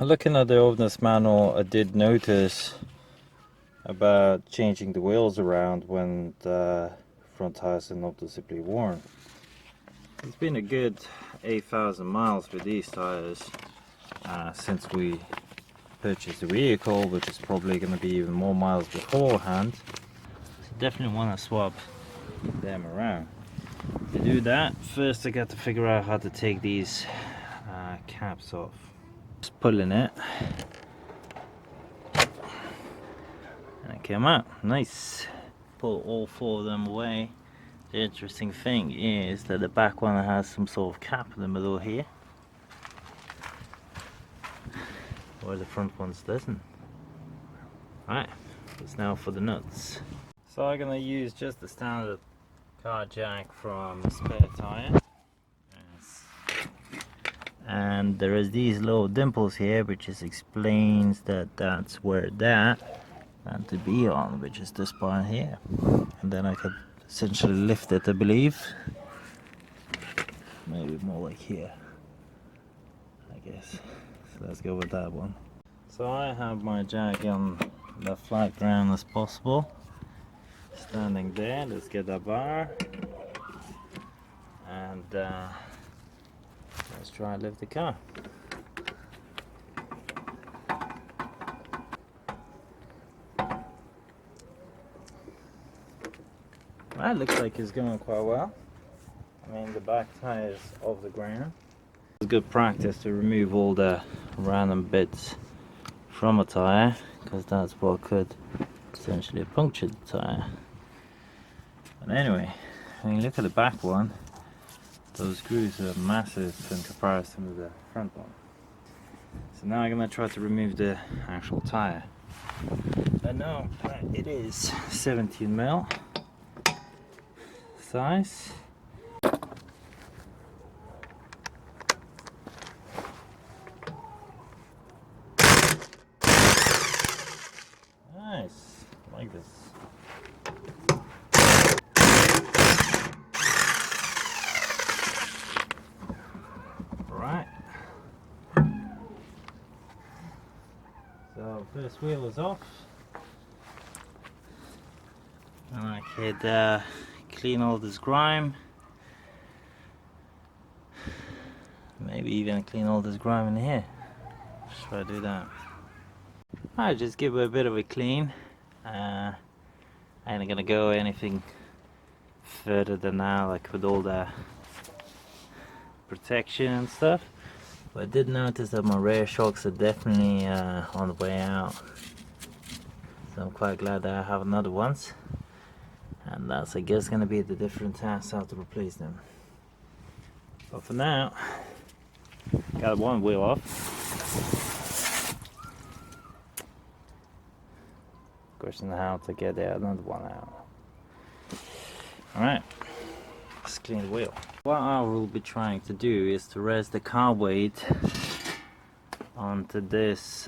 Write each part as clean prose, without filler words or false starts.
Looking at the owner's manual, I did notice about changing the wheels around when the front tires are noticeably worn. It's been a good 8,000 miles with these tires since we purchased the vehicle, which is probably going to be even more miles beforehand. So definitely want to swap them around. To do that, first I got to figure out how to take these caps off. Just pulling it, and it came out nice. Pull all four of them away. The interesting thing is that the back one has some sort of cap in the middle here, where the front ones doesn't. Right, it's now for the nuts. So I'm gonna use just the standard car jack from spare tire. Yes. And there is these little dimples here, which just explains that that's where that and to be on, which is this part here. And then I could essentially lift it, I believe. Maybe more like here, I guess. So let's go with that one. So I have my jack on the flat ground as possible. Standing there, let's get that bar. And let's try and lift the car. That looks like it's going quite well. I mean, the back tire is off the ground. It's good practice to remove all the random bits from a tire, because that's what could essentially puncture the tire. But anyway, when you look at the back one, those grooves are massive in comparison to the front one. So now I'm going to try to remove the actual tire. I know it is 17mm size. Nice, like this. Right. So first wheel is off, and I could clean all this grime. Maybe even clean all this grime in here. Try to do that. I just give it a bit of a clean. I ain't gonna go anything further than that, like with all the protection and stuff. But I did notice that my rear shocks are definitely on the way out. So I'm quite glad that I have another ones. And that's, I guess, gonna be the different task how to replace them. But for now, got one wheel off. Question how to get another one out. Alright, let's clean the wheel. What I will be trying to do is to rest the car weight onto this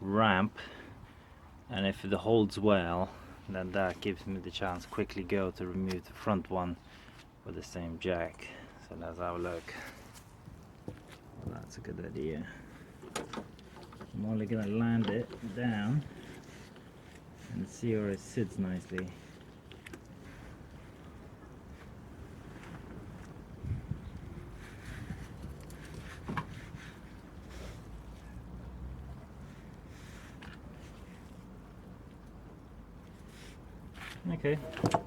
ramp, and if it holds well, then that gives me the chance to quickly go to remove the front one with the same jack. So let's have a look. Well, that's a good idea. I'm only gonna land it down and see where it sits nicely. Okay, it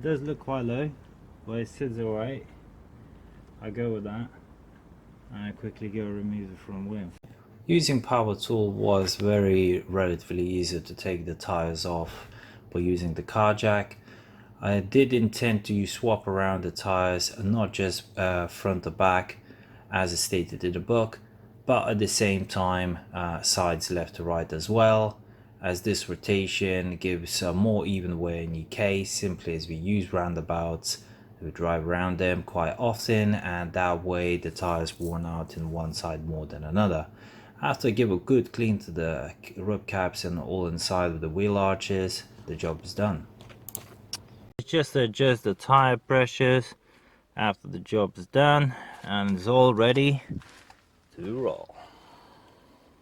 does look quite low, but it sits alright. I go with that, and I quickly go remove the front wheel. Using power tool was relatively easy to take the tires off by using the car jack. I did intend to swap around the tires, not just front to back as stated in the book, but at the same time sides left to right as well, as this rotation gives a more even wear in your case, simply as we use roundabouts. We drive around them quite often, and that way the tires worn out in one side more than another. After I give a good clean to the rub caps and all inside of the wheel arches, the job is done. It's just to adjust the tire pressures after the job is done, and it's all ready to roll.